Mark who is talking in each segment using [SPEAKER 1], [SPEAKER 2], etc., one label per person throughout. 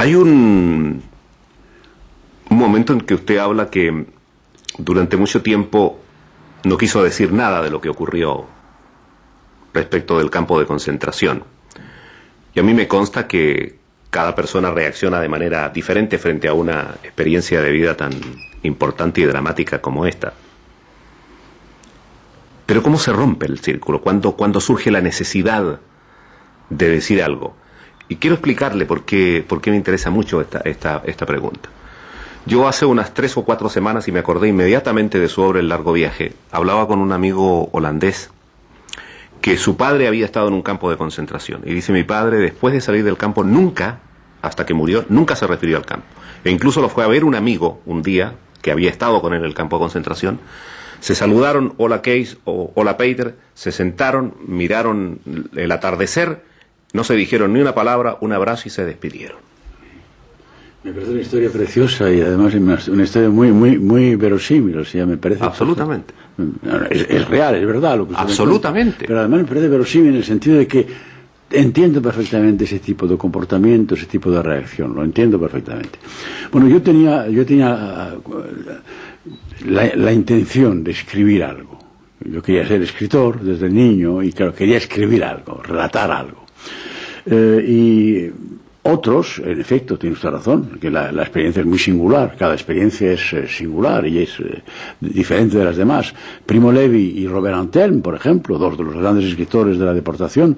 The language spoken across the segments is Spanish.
[SPEAKER 1] Hay un momento en que usted habla que durante mucho tiempo no quiso decir nada de lo que ocurrió respecto del campo de concentración. Y a mí me consta que cada persona reacciona de manera diferente frente a una experiencia de vida tan importante y dramática como esta. Pero ¿cómo se rompe el círculo? ¿Cuándo surge la necesidad de decir algo? Y quiero explicarle por qué me interesa mucho esta pregunta. Yo hace unas 3 o 4 semanas, y me acordé inmediatamente de su obra El largo viaje, hablaba con un amigo holandés que su padre había estado en un campo de concentración. Y dice, mi padre, después de salir del campo, nunca, hasta que murió, nunca se refirió al campo. E incluso lo fue a ver un amigo un día, que había estado con él en el campo de concentración. Se saludaron, hola Kees o hola Peter, se sentaron, miraron el atardecer, no se dijeron ni una palabra, un abrazo y se despidieron.
[SPEAKER 2] Me parece una historia preciosa y además una historia muy verosímil, o sea, me parece...
[SPEAKER 1] Absolutamente.
[SPEAKER 2] Es real, es verdad lo que usted
[SPEAKER 1] absolutamente.
[SPEAKER 2] Cuenta, pero además me parece verosímil en el sentido de que entiendo perfectamente ese tipo de comportamiento, ese tipo de reacción, lo entiendo perfectamente. Bueno, yo tenía la intención de escribir algo. Yo quería ser escritor desde niño y claro, quería escribir algo, relatar algo. Y otros, en efecto, tiene usted razón, que la experiencia es muy singular, cada experiencia es singular y es diferente de las demás. Primo Levi y Robert Antelme, por ejemplo, dos de los grandes escritores de la deportación,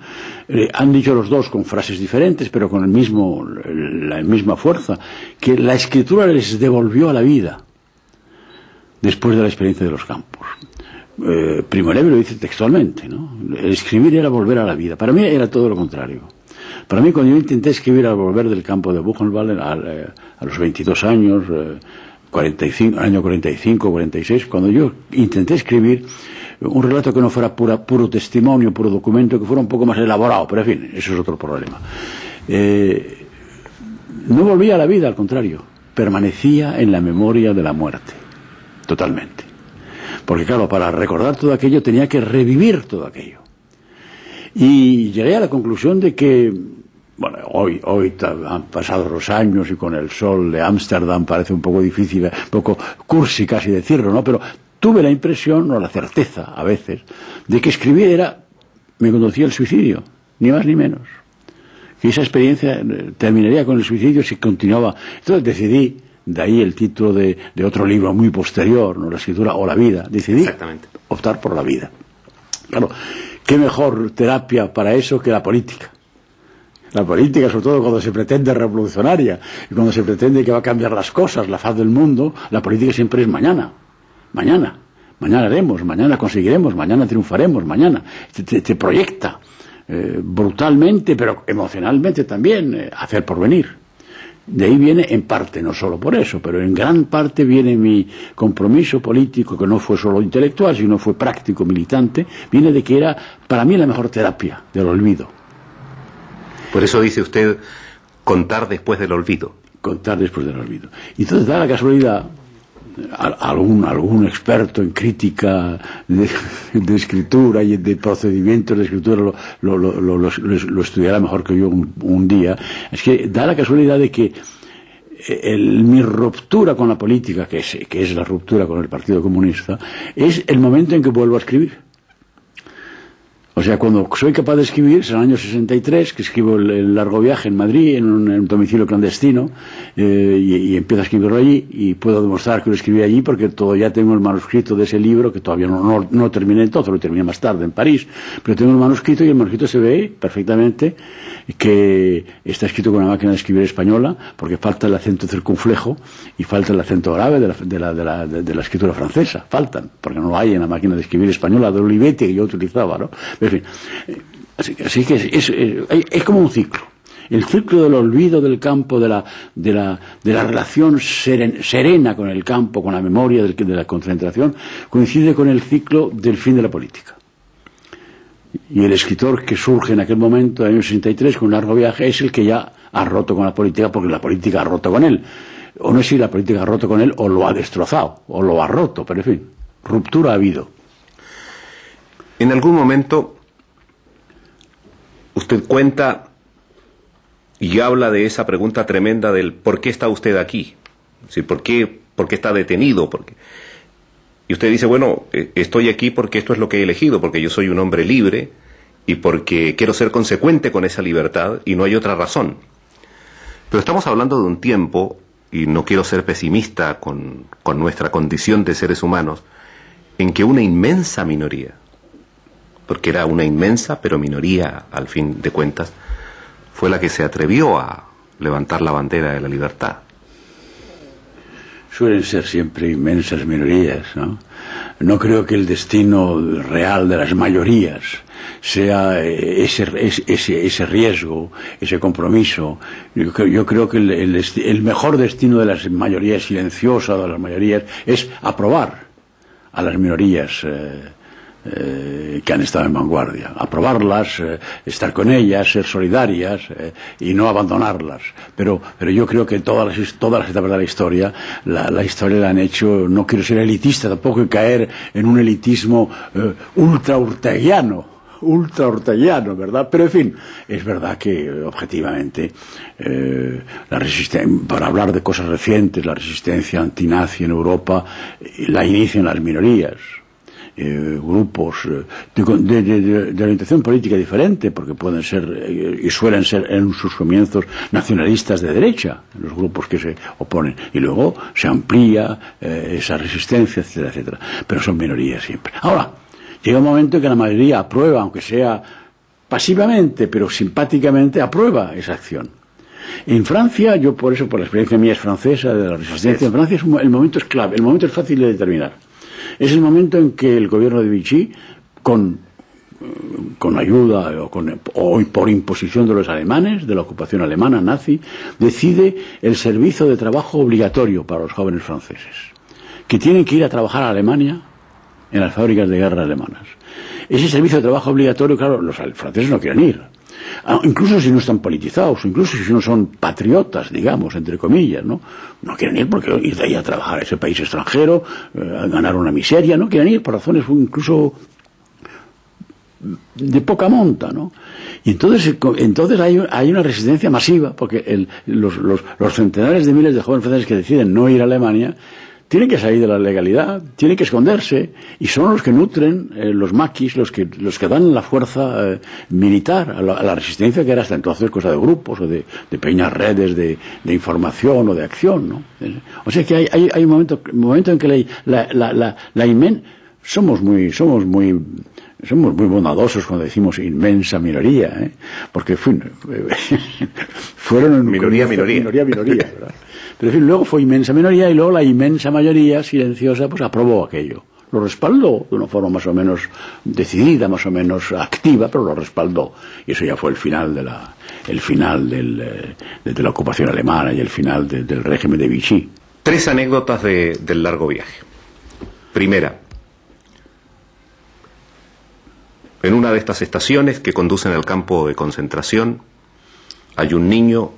[SPEAKER 2] han dicho los dos con frases diferentes, pero con la misma fuerza, que la escritura les devolvió a la vida después de la experiencia de los campos. Primo Levi lo dice textualmente, ¿no? El escribir era volver a la vida. Para mí era todo lo contrario. Para mí, cuando yo intenté escribir al volver del campo de Buchenwald a los 22 años, 45, año 45, 46, cuando yo intenté escribir un relato que no fuera puro testimonio, puro documento, que fuera un poco más elaborado, pero en fin, eso es otro problema. No volvía a la vida, al contrario, permanecía en la memoria de la muerte, totalmente. Porque claro, para recordar todo aquello tenía que revivir todo aquello. Y llegué a la conclusión de que, bueno, hoy han pasado los años y con el sol de Ámsterdam parece un poco difícil, un poco cursi casi decirlo, ¿no? Pero tuve la impresión, o la certeza a veces, de que escribir me conducía al suicidio, ni más ni menos. Que esa experiencia terminaría con el suicidio si continuaba. Entonces decidí, de ahí el título de otro libro muy posterior, ¿no? La escritura o la vida, decidí optar por la vida. Claro, ¿qué mejor terapia para eso que la política? La política, sobre todo cuando se pretende revolucionaria y cuando se pretende que va a cambiar las cosas, la faz del mundo, la política siempre es mañana. Mañana haremos, mañana conseguiremos, mañana triunfaremos, mañana. Te proyecta brutalmente, pero emocionalmente también, hacer porvenir. De ahí viene, en parte, no solo por eso, pero en gran parte viene mi compromiso político, que no fue solo intelectual, sino fue práctico, militante, viene de que era, para mí, la mejor terapia del olvido.
[SPEAKER 1] Por eso dice usted, contar después del olvido. Contar después del olvido.
[SPEAKER 2] Y entonces da la casualidad, algún experto en crítica de escritura y de procedimientos de escritura lo estudiará mejor que yo un día. Es que da la casualidad de que mi ruptura con la política, que es la ruptura con el Partido Comunista, es el momento en que vuelvo a escribir. O sea, cuando soy capaz de escribir, es el año 63, que escribo el largo viaje en Madrid, en un domicilio clandestino, y empiezo a escribirlo allí, y puedo demostrar que lo escribí allí, porque ya tengo el manuscrito de ese libro, que todavía no terminé todo, lo terminé más tarde en París, pero tengo el manuscrito, y el manuscrito se ve perfectamente que está escrito con una máquina de escribir española, porque falta el acento circunflejo, y falta el acento grave de la escritura francesa, faltan, porque no lo hay en la máquina de escribir española de Olivetti que yo utilizaba, ¿no? En fin, así que es como un ciclo. El ciclo del olvido del campo, de la relación serena con el campo, con la memoria de la concentración, coincide con el ciclo del fin de la política. Y el escritor que surge en aquel momento, en el año 63, con un largo viaje, es el que ya ha roto con la política, porque la política ha roto con él. O no es si la política ha roto con él, o lo ha destrozado, o lo ha roto, pero en fin, ruptura ha habido.
[SPEAKER 1] En algún momento usted cuenta y habla de esa pregunta tremenda del ¿por qué está usted aquí? Es decir, por qué está detenido? Y usted dice, bueno, estoy aquí porque esto es lo que he elegido, porque yo soy un hombre libre y porque quiero ser consecuente con esa libertad y no hay otra razón. Pero estamos hablando de un tiempo, y no quiero ser pesimista con nuestra condición de seres humanos, en que una inmensa minoría, porque era una inmensa pero minoría al fin de cuentas, fue la que se atrevió a levantar la bandera de la libertad.
[SPEAKER 2] Suelen ser siempre inmensas minorías, ¿no? No creo que el destino real de las mayorías sea ese riesgo, ese compromiso. Yo creo que el mejor destino de las mayorías silenciosas, de las mayorías, es aprobar a las minorías que han estado en vanguardia, aprobarlas, estar con ellas, ser solidarias y no abandonarlas. Pero yo creo que todas las etapas de la historia la han hecho, no quiero ser elitista tampoco y caer en un elitismo ultra orteguiano, ¿verdad? Pero en fin, es verdad que objetivamente la resistencia, para hablar de cosas recientes, la resistencia antinazi en Europa la inician las minorías. Grupos de orientación política diferente, porque pueden ser y suelen ser en sus comienzos nacionalistas de derecha, los grupos que se oponen, y luego se amplía esa resistencia, etcétera, etcétera, pero son minorías siempre. Ahora, llega un momento en que la mayoría aprueba, aunque sea pasivamente, pero simpáticamente aprueba esa acción. En Francia, yo por eso, por la experiencia mía es francesa, de la resistencia en Francia, el momento es clave, el momento es fácil de determinar. Es el momento en que el gobierno de Vichy, con ayuda o por imposición de los alemanes, de la ocupación alemana nazi, decide el servicio de trabajo obligatorio para los jóvenes franceses, que tienen que ir a trabajar a Alemania en las fábricas de guerra alemanas. Ese servicio de trabajo obligatorio, claro, los franceses no quieren ir. Incluso si no están politizados, incluso si no son patriotas, digamos, entre comillas, ¿no? No quieren ir porque ir de ahí a trabajar a ese país extranjero, a ganar una miseria, no quieren ir por razones incluso de poca monta, ¿no? Y entonces hay una resistencia masiva, porque los centenares de miles de jóvenes franceses que deciden no ir a Alemania tienen que salir de la legalidad, tienen que esconderse, y son los que nutren los maquis, los que dan la fuerza militar a la resistencia, que era hasta entonces cosa de grupos o de pequeñas redes de información o de acción, ¿no? O sea que hay un momento en que somos muy bondadosos cuando decimos inmensa minoría, porque fueron
[SPEAKER 1] minoría,
[SPEAKER 2] ¿verdad? Pero en fin, luego fue inmensa minoría y luego la inmensa mayoría silenciosa pues aprobó aquello. Lo respaldó de una forma más o menos decidida, más o menos activa, pero lo respaldó. Y eso ya fue el final de la ocupación alemana y el final del régimen de Vichy.
[SPEAKER 1] 3 anécdotas del largo viaje. Primera, en una de estas estaciones que conducen al campo de concentración, hay un niño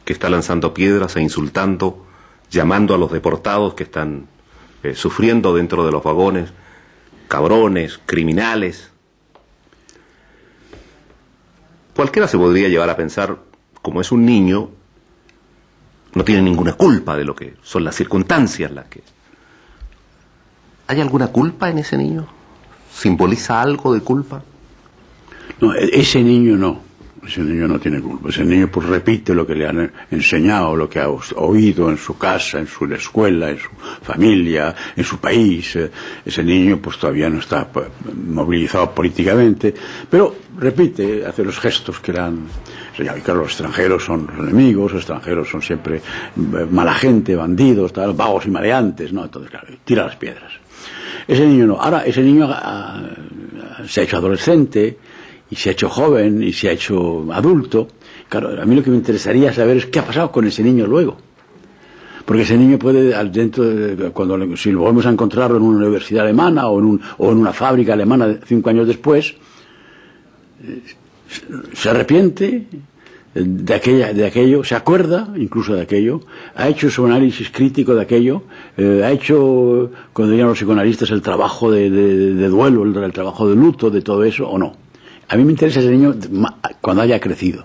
[SPEAKER 1] que está lanzando piedras e insultando, llamando a los deportados que están sufriendo dentro de los vagones, cabrones, criminales. Cualquiera se podría llevar a pensar, como es un niño, no tiene ninguna culpa de lo que son las circunstancias las que... ¿Hay alguna culpa en ese niño? ¿Simboliza algo de culpa?
[SPEAKER 2] No, ese niño no. Ese niño no tiene culpa. Ese niño pues repite lo que le han enseñado, lo que ha oído en su casa, en su escuela, en su familia, en su país. Ese niño pues todavía no está movilizado políticamente, pero repite, hace los gestos que le han enseñado. Y claro, los extranjeros son los enemigos, los extranjeros son siempre mala gente, bandidos, vagos y maleantes, ¿no? Entonces, claro, tira las piedras. Ese niño no. Ahora, ese niño se ha hecho adolescente, y se ha hecho joven, y se ha hecho adulto. Claro, a mí lo que me interesaría saber es qué ha pasado con ese niño luego. Porque ese niño puede, si lo volvemos a encontrarlo en una universidad alemana o en una fábrica alemana 5 años después, se arrepiente de aquello, se acuerda incluso de aquello, ha hecho su análisis crítico de aquello, ha hecho, cuando dirían los psicoanalistas, el trabajo de duelo, el trabajo de luto, de todo eso, o no. A mí me interesa ese niño cuando haya crecido.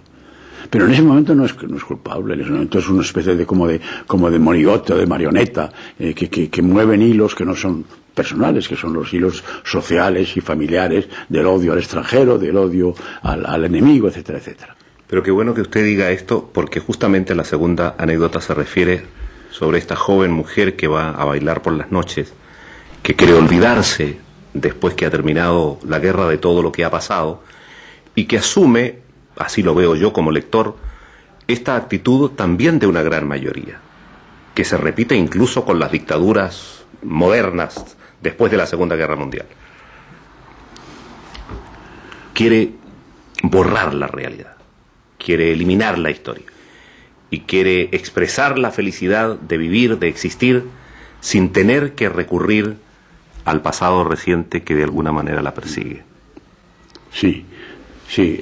[SPEAKER 2] Pero en ese momento no es culpable, en ese momento es una especie de como de monigote o de marioneta que mueven hilos que no son personales, que son los hilos sociales y familiares del odio al extranjero, del odio al enemigo, etcétera, etcétera.
[SPEAKER 1] Pero qué bueno que usted diga esto, porque justamente la segunda anécdota se refiere sobre esta joven mujer que va a bailar por las noches, que quiere olvidarse después que ha terminado la guerra de todo lo que ha pasado, y que asume, así lo veo yo como lector, esta actitud también de una gran mayoría, que se repite incluso con las dictaduras modernas después de la Segunda Guerra Mundial. Quiere borrar la realidad, quiere eliminar la historia y quiere expresar la felicidad de vivir, de existir, sin tener que recurrir al pasado reciente que de alguna manera la persigue.
[SPEAKER 2] Sí, sí.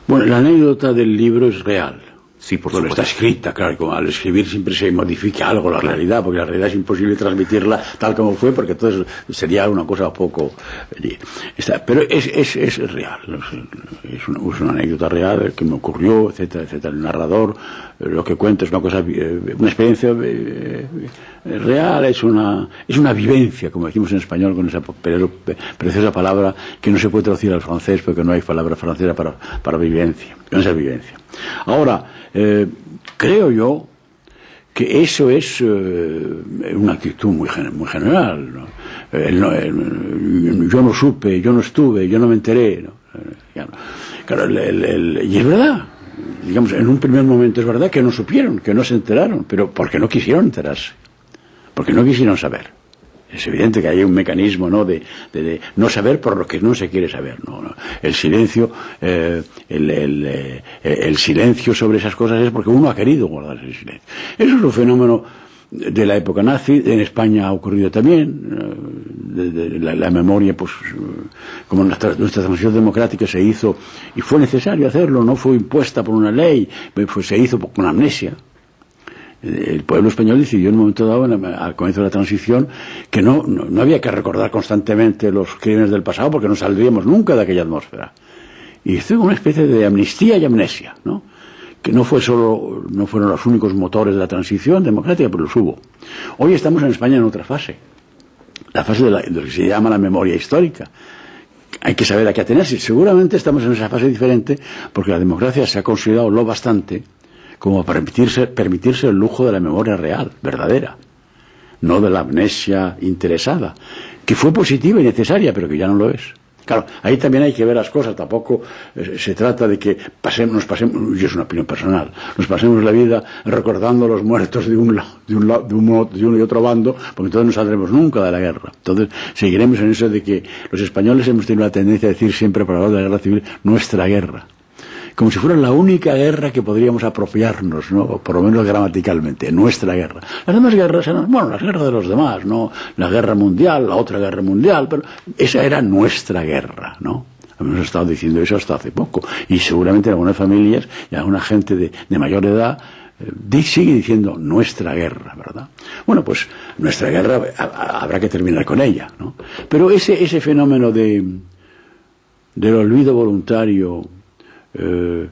[SPEAKER 2] Bueno, la anécdota del libro es real.
[SPEAKER 1] Sí, por
[SPEAKER 2] supuesto. Está escrita, claro, como al escribir siempre se modifica algo la realidad, porque la realidad es imposible transmitirla tal como fue, porque entonces sería una cosa poco... Pero es real, es una anécdota real que me ocurrió, etcétera, etcétera. El narrador lo que cuenta es una cosa, una experiencia real, es una vivencia, como decimos en español, con esa preciosa palabra que no se puede traducir al francés, porque no hay palabra francesa para vivencia, esa vivencia. Ahora, creo yo que eso es una actitud muy general, ¿no? Yo no supe, yo no estuve, yo no me enteré, ¿no? Claro, y es verdad, digamos, en un primer momento es verdad que no supieron, que no se enteraron, pero porque no quisieron enterarse, porque no quisieron saber. Es evidente que hay un mecanismo, ¿no?, de no saber por lo que no se quiere saber, ¿no? El silencio, el silencio sobre esas cosas es porque uno ha querido guardar ese silencio. Eso es un fenómeno de la época nazi, en España ha ocurrido también, la memoria, pues, como nuestra transición democrática se hizo, y fue necesario hacerlo, no fue impuesta por una ley, pues se hizo con amnesia. El pueblo español decidió en un momento dado, al comienzo de la transición, que no había que recordar constantemente los crímenes del pasado porque no saldríamos nunca de aquella atmósfera. Y esto es una especie de amnistía y amnesia, ¿no? Que no fueron los únicos motores de la transición democrática, pero los hubo. Hoy estamos en España en otra fase, la fase de lo que se llama la memoria histórica. Hay que saber a qué atenerse. Seguramente estamos en esa fase diferente porque la democracia se ha consolidado lo bastante como para permitirse el lujo de la memoria real, verdadera, no de la amnesia interesada, que fue positiva y necesaria, pero que ya no lo es. Claro, ahí también hay que ver las cosas, tampoco se trata de que nos pasemos, y es una opinión personal, nos pasemos la vida recordando a los muertos de uno y otro bando, porque entonces no saldremos nunca de la guerra. Entonces seguiremos en eso de que los españoles hemos tenido la tendencia a decir siempre, para hablar de la guerra civil, nuestra guerra, como si fuera la única guerra que podríamos apropiarnos, ¿no? Por lo menos gramaticalmente, nuestra guerra. Las demás guerras eran, bueno, las guerras de los demás, ¿no? La guerra mundial, la otra guerra mundial, pero esa era nuestra guerra, ¿no? Hemos estado diciendo eso hasta hace poco, y seguramente en algunas familias y alguna gente de mayor edad sigue diciendo nuestra guerra, ¿verdad? Bueno, pues nuestra guerra habrá que terminar con ella, ¿no? Pero ese fenómeno del olvido voluntario, a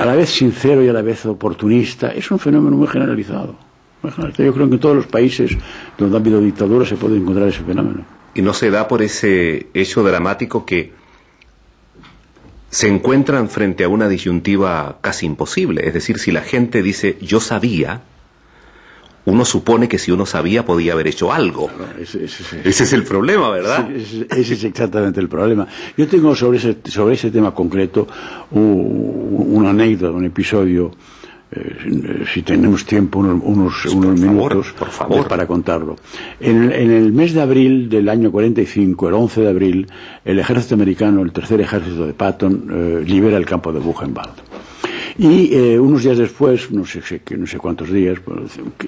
[SPEAKER 2] la vez sincero y a la vez oportunista, es un fenómeno muy generalizado. Yo creo que en todos los países donde ha habido dictadura se puede encontrar ese fenómeno.
[SPEAKER 1] Y no se da por ese hecho dramático que se encuentran frente a una disyuntiva casi imposible. Es decir, si la gente dice yo sabía, uno supone que si uno sabía podía haber hecho algo. Ese es el problema, ¿verdad?
[SPEAKER 2] Ese es exactamente el problema. Yo tengo sobre ese tema concreto una anécdota, un episodio, si tenemos tiempo, unos minutos
[SPEAKER 1] por favor,
[SPEAKER 2] para contarlo. En el mes de abril del año 45, el 11 de abril, el ejército americano, el tercer ejército de Patton, libera el campo de Buchenwald. Y unos días después, no sé cuántos días,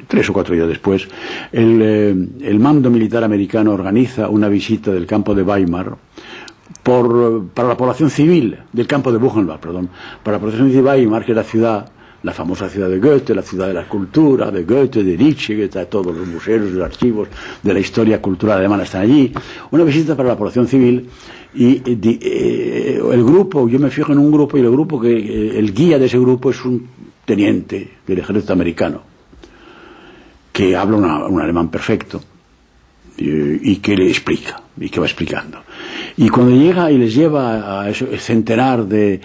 [SPEAKER 2] 3 o 4 días después, el mando militar americano organiza una visita del campo de Weimar para la población civil, del campo de Buchenwald, perdón, para la población de Weimar, que es la la famosa ciudad de Goethe, la ciudad de la cultura, de Goethe, de Nietzsche, que está todos los museos, los archivos de la historia cultural alemana están allí. Una visita para la población civil y el grupo, yo me fijo en un grupo y el grupo el guía de ese grupo es un teniente del ejército americano que habla un alemán perfecto y que le explica y que va explicando. Y cuando llega y les lleva a ese centenar de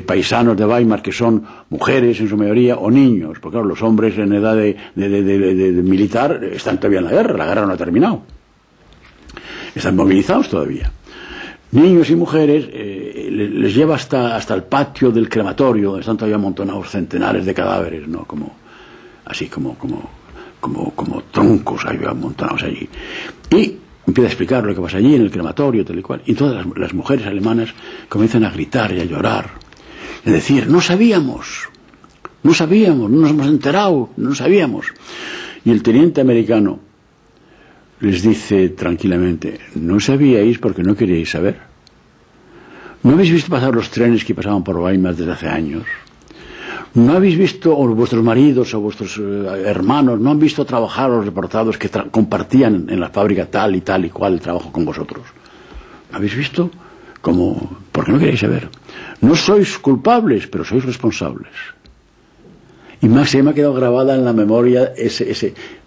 [SPEAKER 2] paisanos de Weimar, que son mujeres en su mayoría o niños, porque claro, los hombres en edad de militar están todavía en la guerra no ha terminado, están movilizados todavía. Niños y mujeres les lleva hasta el patio del crematorio, donde están todavía amontonados centenares de cadáveres, ¿no? Como troncos ahí amontonados allí. Y empieza a explicar lo que pasa allí en el crematorio, tal y cual. Y todas las mujeres alemanas comienzan a gritar y a llorar. Es decir, no sabíamos, no nos hemos enterado, no sabíamos. Y el teniente americano les dice tranquilamente, no sabíais porque no queríais saber. ¿No habéis visto pasar los trenes que pasaban por Weimar desde hace años? ¿No habéis visto, o vuestros maridos o vuestros hermanos, no han visto trabajar a los deportados que compartían en la fábrica tal y cual el trabajo con vosotros? ¿No habéis visto? ¿Por qué no queréis saber? No sois culpables, pero sois responsables. Y se me ha quedado grabada en la memoria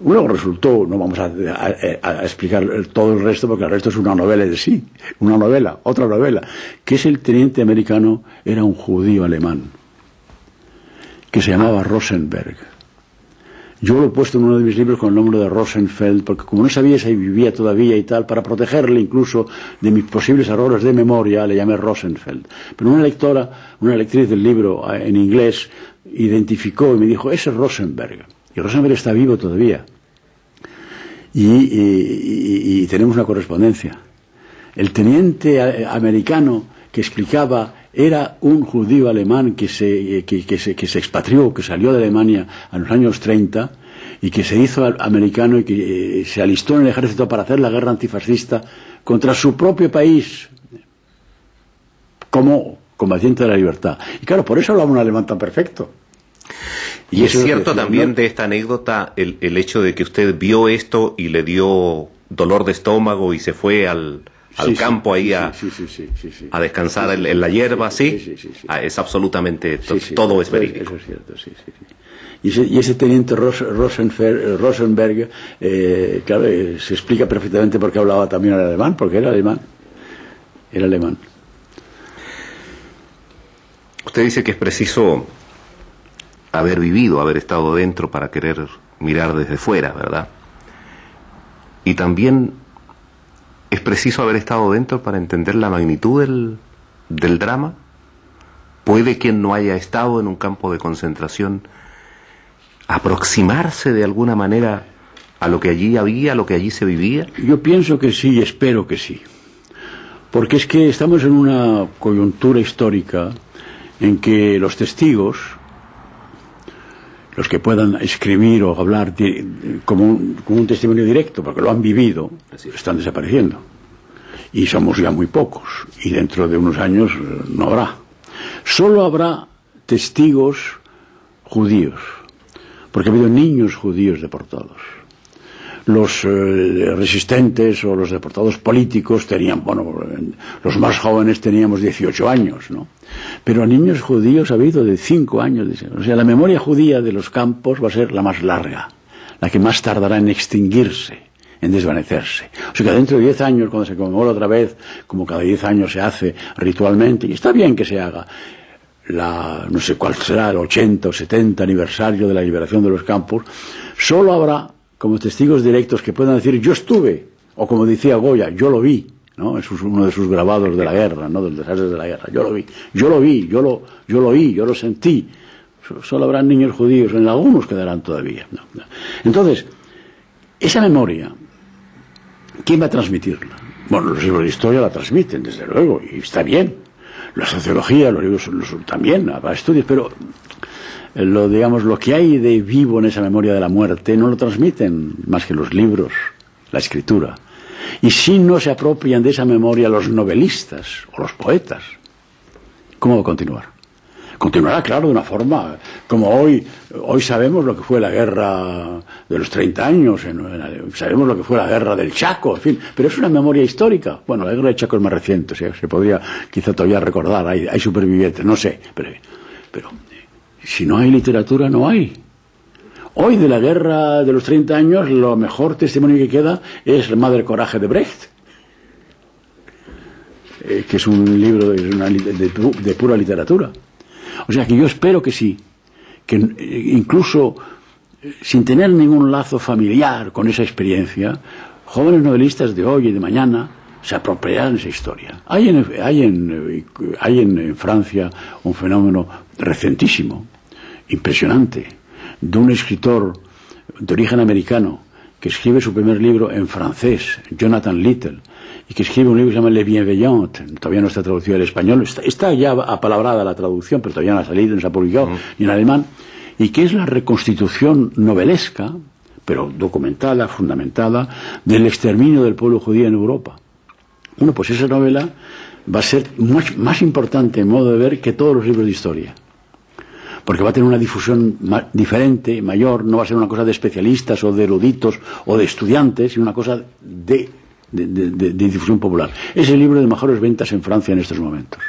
[SPEAKER 2] luego resultó, no vamos a explicar todo el resto porque el resto es una novela de sí, otra novela, que es el teniente americano, era un judío alemán que se llamaba Rosenberg. Yo lo he puesto en uno de mis libros con el nombre de Rosenfeld, porque como no sabía si vivía todavía y tal, para protegerle incluso de mis posibles errores de memoria, le llamé Rosenfeld. Pero una lectriz del libro en inglés, identificó y me dijo, ese es Rosenberg. Y Rosenberg está vivo todavía. Y tenemos una correspondencia. El teniente americano que explicaba era un judío alemán que se expatrió, que salió de Alemania a los años 30 y que se hizo americano y que se alistó en el ejército para hacer la guerra antifascista contra su propio país como combatiente de la libertad. Y claro, por eso hablaba un alemán tan perfecto.
[SPEAKER 1] Y es cierto también de esta anécdota el hecho de que usted vio esto y le dio dolor de estómago y se fue al campo ahí a descansar en la hierba, ¿sí? Es absolutamente, todo es verídico.
[SPEAKER 2] Eso es cierto, sí. Y ese teniente Rosenberg, claro, se explica perfectamente por qué hablaba también el alemán, porque era alemán.
[SPEAKER 1] Usted dice que es preciso haber vivido, haber estado dentro para querer mirar desde fuera, ¿verdad? Y también es preciso haber estado dentro para entender la magnitud del drama. ¿Puede quien no haya estado en un campo de concentración aproximarse de alguna manera a lo que allí había, a lo que allí se vivía?
[SPEAKER 2] Yo pienso que sí, espero que sí. Porque es que estamos en una coyuntura histórica en que los testigos, los que puedan escribir o hablar como un testimonio directo, porque lo han vivido, están desapareciendo. Y somos ya muy pocos. Y dentro de unos años no habrá. Solo habrá testigos judíos, porque ha habido niños judíos deportados. Los resistentes o los deportados políticos tenían, los más jóvenes teníamos 18 años, ¿no? Pero a niños judíos ha habido de 5 años. O sea, la memoria judía de los campos va a ser la más larga, la que más tardará en extinguirse, en desvanecerse. O sea que dentro de 10 años, cuando se conmemora otra vez, como cada 10 años se hace ritualmente, y está bien que se haga, no sé cuál será, el 80 o 70 aniversario de la liberación de los campos, solo habrá como testigos directos que puedan decir yo estuve, o como decía Goya, yo lo vi, ¿no? Es uno de sus grabados de la guerra, ¿no? Del desastre de la guerra. Yo lo vi, yo lo oí, yo lo sentí. Solo habrán niños judíos, en algunos quedarán todavía, ¿no? Entonces, esa memoria, ¿quién va a transmitirla? Bueno, los libros de historia la transmiten, desde luego, y está bien. La sociología, los libros también, habrá estudios, pero lo que hay de vivo en esa memoria de la muerte no lo transmiten más que los libros, la escritura. Y si no se apropian de esa memoria los novelistas o los poetas, ¿cómo va a continuar? continuará, claro, de una forma como hoy sabemos lo que fue la guerra de los 30 años, sabemos lo que fue la guerra del Chaco, en fin, pero es una memoria histórica. Bueno, la guerra del Chaco es más reciente, o sea, se podría quizá todavía recordar, hay supervivientes, no sé, pero si no hay literatura, no hay. Hoy de la guerra de los 30 años, lo mejor testimonio que queda es La Madre Coraje de Brecht, que es un libro de pura literatura. O sea que yo espero que sí, que incluso sin tener ningún lazo familiar con esa experiencia, jóvenes novelistas de hoy y de mañana se apropiarán de esa historia. Hay en Francia un fenómeno recentísimo, impresionante, de un escritor de origen americano que escribe su primer libro en francés, Jonathan Little, y que escribe un libro que se llama Le Bienveillant, todavía no está traducido al español, está ya apalabrada la traducción, pero todavía no ha salido, no se ha publicado, ni en alemán, y que es la reconstitución novelesca, pero documentada, fundamentada, del exterminio del pueblo judío en Europa. Bueno, pues esa novela va a ser más importante, en modo de ver, que todos los libros de historia. Porque va a tener una difusión diferente, mayor, no va a ser una cosa de especialistas o de eruditos o de estudiantes, sino una cosa de difusión popular. Es el libro de mejores ventas en Francia en estos momentos.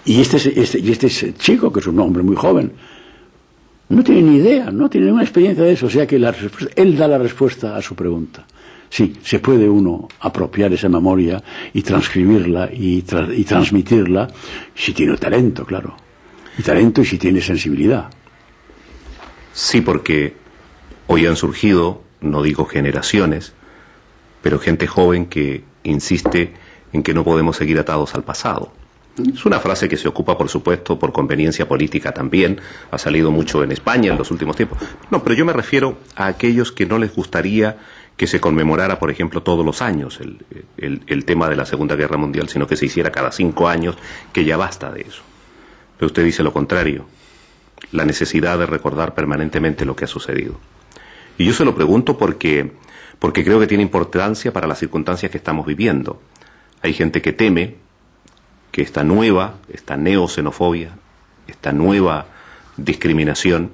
[SPEAKER 2] Y este chico, que es un hombre muy joven, no tiene ni idea, no tiene ninguna experiencia de eso, o sea que él da la respuesta a su pregunta. Sí, se puede uno apropiar esa memoria y transcribirla y transmitirla si tiene talento, claro. Y talento y si tiene sensibilidad.
[SPEAKER 1] Sí, porque hoy han surgido, no digo generaciones, pero gente joven que insiste en que no podemos seguir atados al pasado. Es una frase que se ocupa, por supuesto, por conveniencia política también, ha salido mucho en España en los últimos tiempos. No, pero yo me refiero a aquellos que no les gustaría que se conmemorara, por ejemplo, todos los años el tema de la Segunda Guerra Mundial, sino que se hiciera cada 5 años, que ya basta de eso. Pero usted dice lo contrario, la necesidad de recordar permanentemente lo que ha sucedido. Y yo se lo pregunto porque creo que tiene importancia para las circunstancias que estamos viviendo. Hay gente que teme que esta neoxenofobia, esta nueva discriminación,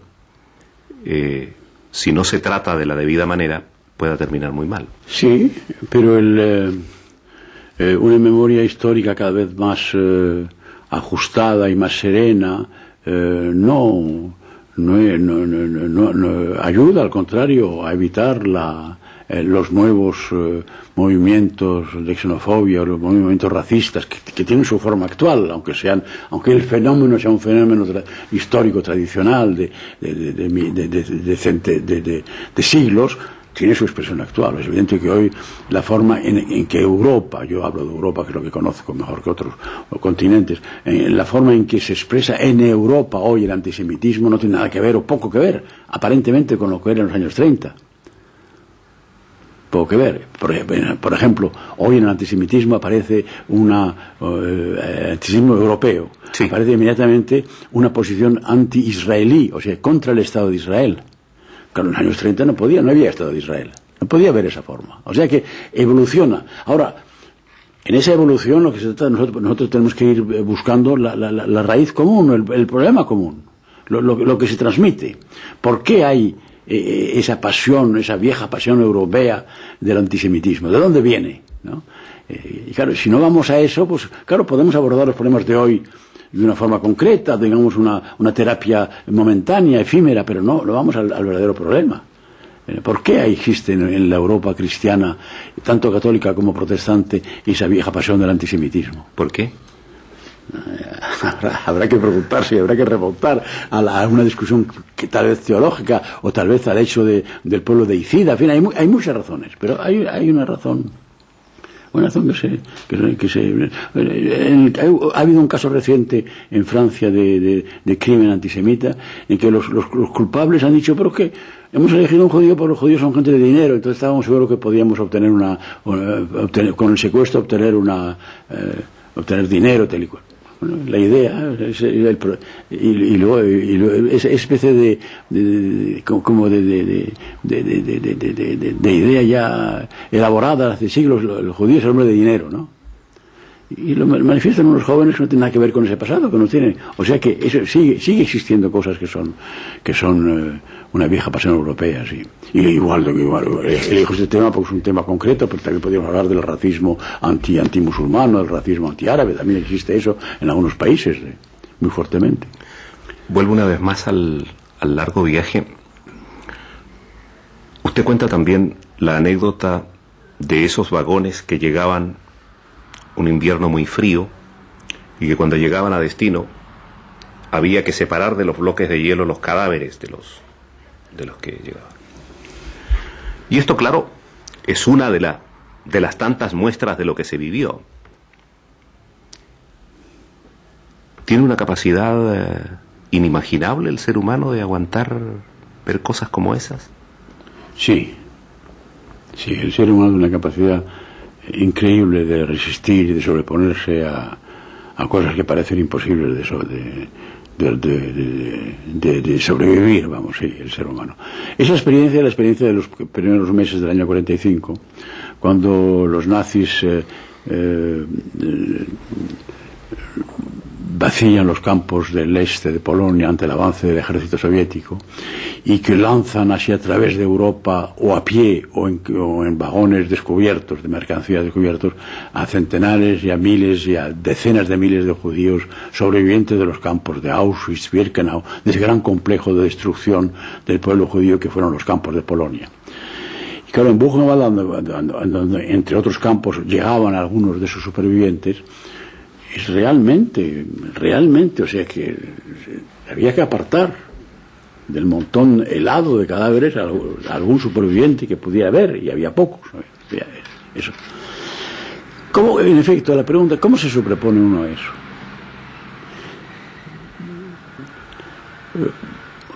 [SPEAKER 1] si no se trata de la debida manera, pueda terminar muy mal.
[SPEAKER 2] Sí, pero una memoria histórica cada vez más ajustada y más serena no ayuda, al contrario, a evitar los nuevos movimientos de xenofobia, los movimientos racistas que tienen su forma actual, aunque el fenómeno sea un fenómeno histórico tradicional de siglos, tiene su expresión actual. Es evidente que hoy la forma en que Europa, yo hablo de Europa, que es lo que conozco mejor que otros continentes, la forma en que se expresa en Europa hoy el antisemitismo no tiene nada que ver, o poco que ver, aparentemente, con lo que era en los años 30. Poco que ver. Por ejemplo, hoy en el antisemitismo aparece antisemitismo europeo. Sí. Aparece inmediatamente una posición anti-israelí, o sea, contra el Estado de Israel. Claro, en los años 30 no había Estado de Israel. No podía haber esa forma. O sea que evoluciona. Ahora, en esa evolución lo que se trata, nosotros tenemos que ir buscando la raíz común, el problema común, lo que se transmite. ¿Por qué hay esa pasión, esa vieja pasión europea del antisemitismo? ¿De dónde viene? ¿No? Y claro, si no vamos a eso, pues claro, podemos abordar los problemas de hoy de una forma concreta, digamos una terapia momentánea, efímera, pero no vamos al verdadero problema. ¿Por qué existe en la Europa cristiana, tanto católica como protestante, esa vieja pasión del antisemitismo?
[SPEAKER 1] ¿Por qué?
[SPEAKER 2] Habrá que preguntarse, habrá que remontar a una discusión que tal vez teológica, o tal vez al hecho del pueblo de Icida. En fin, hay muchas razones, pero hay una razón. Una razón ha habido un caso reciente en Francia de crimen antisemita en que los culpables han dicho, pero que hemos elegido un judío porque los judíos son gente de dinero, entonces estábamos seguros que podíamos obtener con el secuestro obtener dinero, tal y cual. Bueno, la idea y luego esa especie de idea ya elaborada hace siglos, el judío es el hombre de dinero, ¿no? y lo manifiestan unos jóvenes que no tienen nada que ver con ese pasado, que no tienen, o sea que eso sigue existiendo cosas que son una vieja pasión europea, sí. Y igual elijo este tema porque es un tema concreto, pero también podríamos hablar del racismo antimusulmano, del racismo antiárabe, también existe eso en algunos países, muy fuertemente.
[SPEAKER 1] Vuelvo una vez más al largo viaje. Usted cuenta también la anécdota de esos vagones que llegaban un invierno muy frío y que cuando llegaban a destino había que separar de los bloques de hielo los cadáveres de los que llegaban. Y esto, claro, es una de las tantas muestras de lo que se vivió. ¿Tiene una capacidad inimaginable el ser humano de aguantar ver cosas como esas? Sí,
[SPEAKER 2] el ser humano tiene una capacidad increíble de resistir y de sobreponerse a cosas que parecen imposibles de sobrevivir, vamos, sí, el ser humano. Esa experiencia, la experiencia de los primeros meses del año 45, cuando los nazis vacían los campos del este de Polonia ante el avance del ejército soviético y que lanzan así a través de Europa o a pie o en vagones descubiertos, de mercancías descubiertos, a centenares y a miles y a decenas de miles de judíos sobrevivientes de los campos de Auschwitz, Birkenau, de ese gran complejo de destrucción del pueblo judío que fueron los campos de Polonia. Y claro, en Buchenwald, donde entre otros campos llegaban algunos de esos supervivientes, es realmente, o sea que había que apartar del montón helado de cadáveres a algún superviviente que pudiera haber, y había pocos, ¿no? Eso. ¿Cómo, en efecto, la pregunta, ¿cómo se sobrepone uno a eso?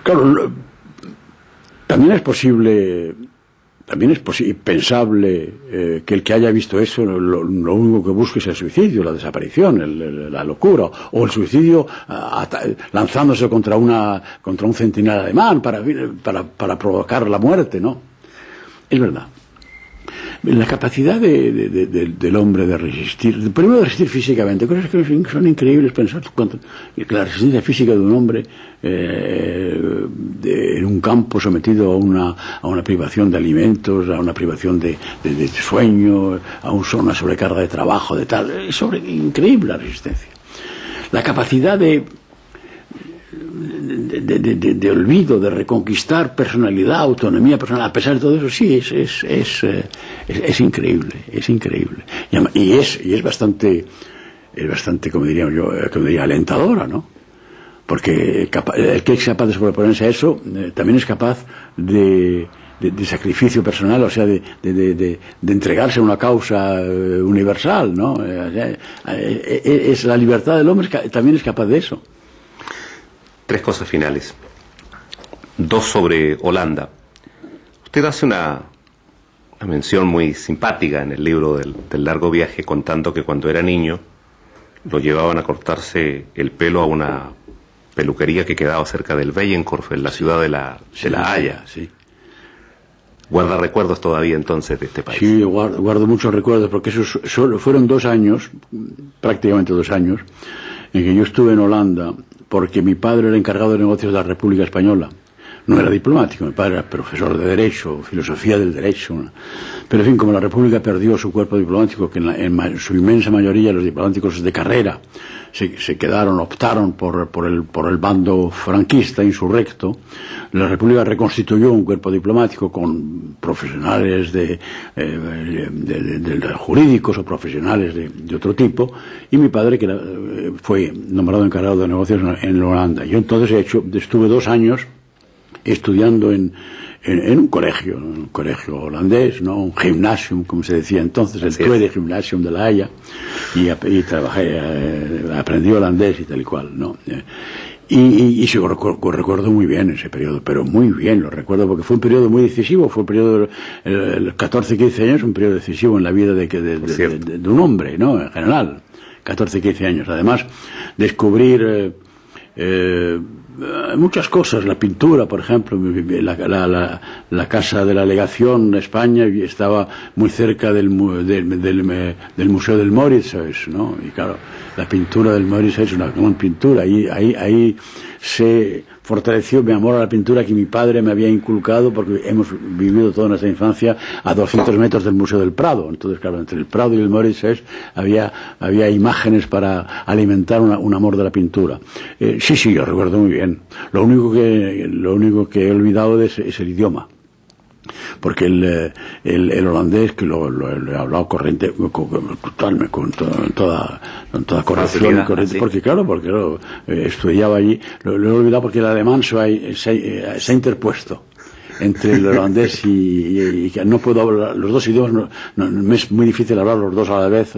[SPEAKER 2] Claro, también es pensable que el que haya visto eso lo único que busque es el suicidio, la desaparición, la locura, o el suicidio lanzándose contra un centinela alemán para provocar la muerte, ¿no? Es verdad. La capacidad del hombre de resistir, primero de resistir físicamente, cosas que son increíbles pensar cuánto, la resistencia física de un hombre en un campo sometido a una privación de alimentos, a una privación de sueño, a una sobrecarga de trabajo, de tal, es increíble la resistencia. La capacidad de olvido, de reconquistar personalidad, autonomía personal, a pesar de todo eso, sí, es increíble, y es bastante, como diría, alentadora, ¿no? Porque el que es capaz de sobreponerse a eso también es capaz de sacrificio personal, o sea, de entregarse a una causa universal, ¿no? Es la libertad del hombre, también es capaz de eso.
[SPEAKER 1] 3 cosas finales. 2 sobre Holanda. Usted hace una mención muy simpática en el libro del largo viaje, contando que cuando era niño lo llevaban a cortarse el pelo a una peluquería que quedaba cerca del Bijenkorf, en la ciudad de la Haya.
[SPEAKER 2] Sí.
[SPEAKER 1] ¿Guarda recuerdos todavía entonces de este país?
[SPEAKER 2] Sí, guardo muchos recuerdos, porque esos fueron 2 años, prácticamente 2 años, en que yo estuve en Holanda, porque mi padre era encargado de negocios de la República Española. No era diplomático, mi padre era profesor de Derecho, filosofía del Derecho. Pero en fin, como la República perdió su cuerpo diplomático, que en su inmensa mayoría los diplomáticos de carrera optaron por el bando franquista, insurrecto, la República reconstituyó un cuerpo diplomático con profesionales de jurídicos o profesionales de otro tipo, y mi padre que fue nombrado encargado de negocios en Holanda. Yo entonces estuve 2 años estudiando en un colegio holandés, ¿no? Un gymnasium, como se decía entonces, el Tweede Gymnasium de La Haya, y trabajé, aprendí holandés y tal y cual, ¿no? Y sí, recuerdo muy bien ese periodo, pero muy bien lo recuerdo, porque fue un periodo muy decisivo, fue un periodo, 14-15 años, un periodo decisivo en la vida de un hombre, ¿no? En general, 14-15 años. Además, descubrir muchas cosas, la pintura, por ejemplo, la casa de la legación de España estaba muy cerca del Museo del Mauritshuis, ¿no? Y claro, la pintura del Mauritshuis es una gran pintura, ahí se fortaleció mi amor a la pintura que mi padre me había inculcado, porque hemos vivido toda nuestra infancia a 200 metros del Museo del Prado. Entonces, claro, entre el Prado y el Mauritshuis había imágenes para alimentar un amor de la pintura. Sí, yo recuerdo muy bien. Lo único que he olvidado es el idioma. Porque el holandés, que lo he hablado corriente, con toda corrección y corriente,
[SPEAKER 1] sí.
[SPEAKER 2] porque estudiaba allí, lo he olvidado porque el alemán se ha interpuesto entre el holandés y que no puedo hablar los dos idiomas, me es muy difícil hablar los dos a la vez,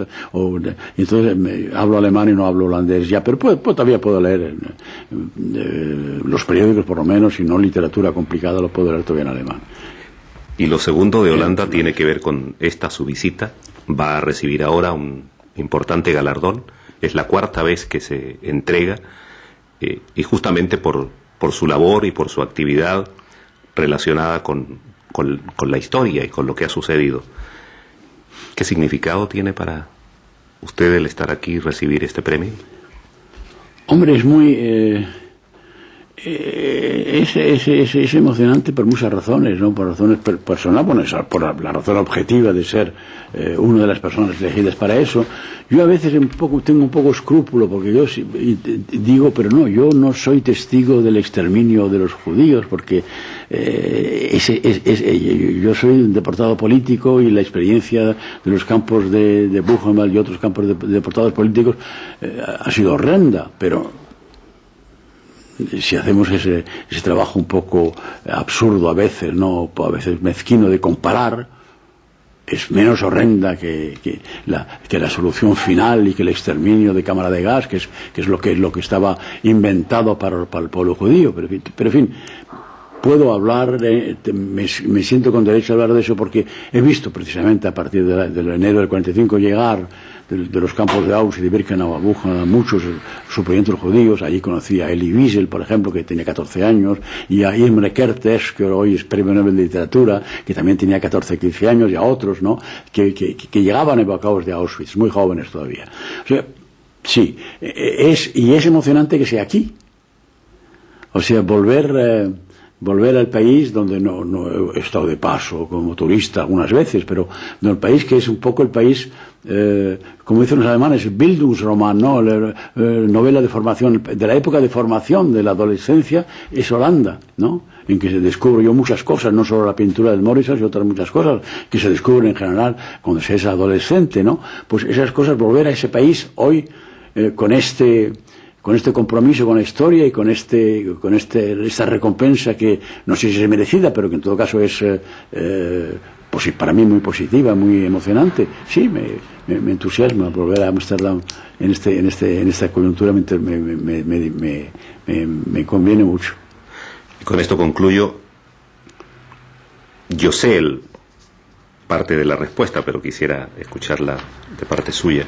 [SPEAKER 2] entonces hablo alemán y no hablo holandés ya, pero todavía puedo leer los periódicos por lo menos, y no literatura complicada, lo puedo leer todavía en alemán.
[SPEAKER 1] Y lo segundo de Holanda tiene que ver con su visita. Va a recibir ahora un importante galardón. Es la 4ª vez que se entrega, y justamente por su labor y por su actividad relacionada con la historia y con lo que ha sucedido. ¿Qué significado tiene para usted el estar aquí y recibir este premio?
[SPEAKER 2] Hombre, es muy... Es emocionante por muchas razones, ¿no? Por razones personales, por la razón objetiva de ser una de las personas elegidas para eso. Yo a veces tengo un poco escrúpulo, porque yo digo, pero no, yo no soy testigo del exterminio de los judíos, porque yo soy un deportado político, y la experiencia de los campos de Buchenwald y otros campos de deportados políticos ha sido horrenda, pero si hacemos ese trabajo un poco absurdo a veces, no, a veces mezquino, de comparar, es menos horrenda que la solución final y que el exterminio de cámara de gas, que es lo que estaba inventado para el pueblo judío. Pero en fin, puedo hablar, me siento con derecho a hablar de eso, porque he visto precisamente a partir de enero del 45 llegar de los campos de Auschwitz y de Birkenau a Buchenwald muchos supervivientes judíos. Allí conocí a Elie Wiesel, por ejemplo, que tenía 14 años, y a Imre Kertész, que hoy es premio Nobel de Literatura, que también tenía 14, 15 años, y a otros, ¿no?, que llegaban evacuados de Auschwitz, muy jóvenes todavía. O sea, sí, es emocionante que sea aquí. O sea, volver al país donde no he estado de paso como turista algunas veces, pero no, el país que es un poco el país, como dicen los alemanes, Bildungsroman, ¿no? Novela de formación, de la época de formación de la adolescencia, es Holanda, ¿no?, en que se descubro yo muchas cosas, no solo la pintura del Mauritshuis y otras muchas cosas que se descubren en general cuando se es adolescente, ¿no? Pues esas cosas, volver a ese país hoy, con este compromiso con la historia y con esta recompensa, que no sé si es merecida, pero que en todo caso es para mí muy positiva, muy emocionante. Sí, me entusiasma volver a Ámsterdam en esta coyuntura, me conviene mucho.
[SPEAKER 1] Y con esto concluyo. Yo sé parte de la respuesta, pero quisiera escucharla de parte suya.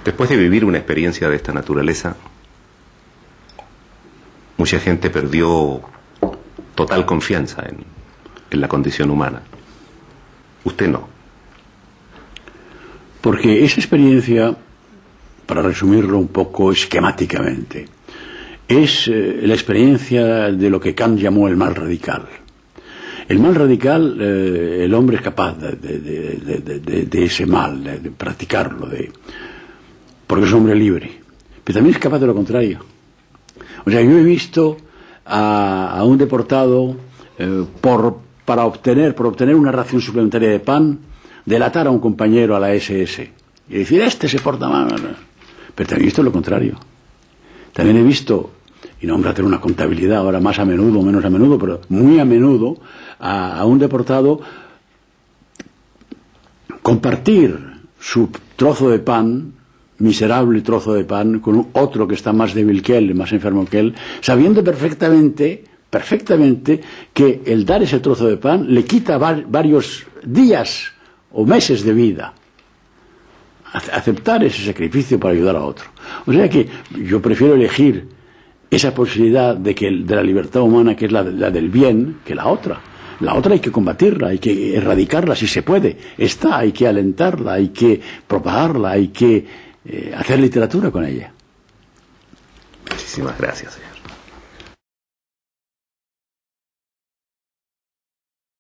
[SPEAKER 1] Después de vivir una experiencia de esta naturaleza, mucha gente perdió total confianza en la condición humana. Usted no.
[SPEAKER 2] Porque esa experiencia, para resumirlo un poco esquemáticamente, es la experiencia de lo que Kant llamó el mal radical. El mal radical, el hombre es capaz de ese mal, de practicarlo, porque es un hombre libre, pero también es capaz de lo contrario. O sea, yo he visto a un deportado para obtener una ración suplementaria de pan, delatar a un compañero, a la SS, y decir, este se porta mal. Pero también he visto lo contrario. También he visto, y no vamos a hacer una contabilidad ahora más a menudo o menos a menudo, pero muy a menudo, a un deportado compartir su trozo de pan, miserable trozo de pan, con otro que está más débil que él, más enfermo que él, sabiendo perfectamente que el dar ese trozo de pan le quita varios días o meses de vida. Aceptar ese sacrificio para ayudar a otro. O sea que yo prefiero elegir esa posibilidad de la libertad humana, que es la del bien, que la otra. La otra hay que combatirla, hay que erradicarla si se puede. Hay que alentarla, hay que propagarla, hay que hacer literatura con ella.
[SPEAKER 1] Muchísimas gracias.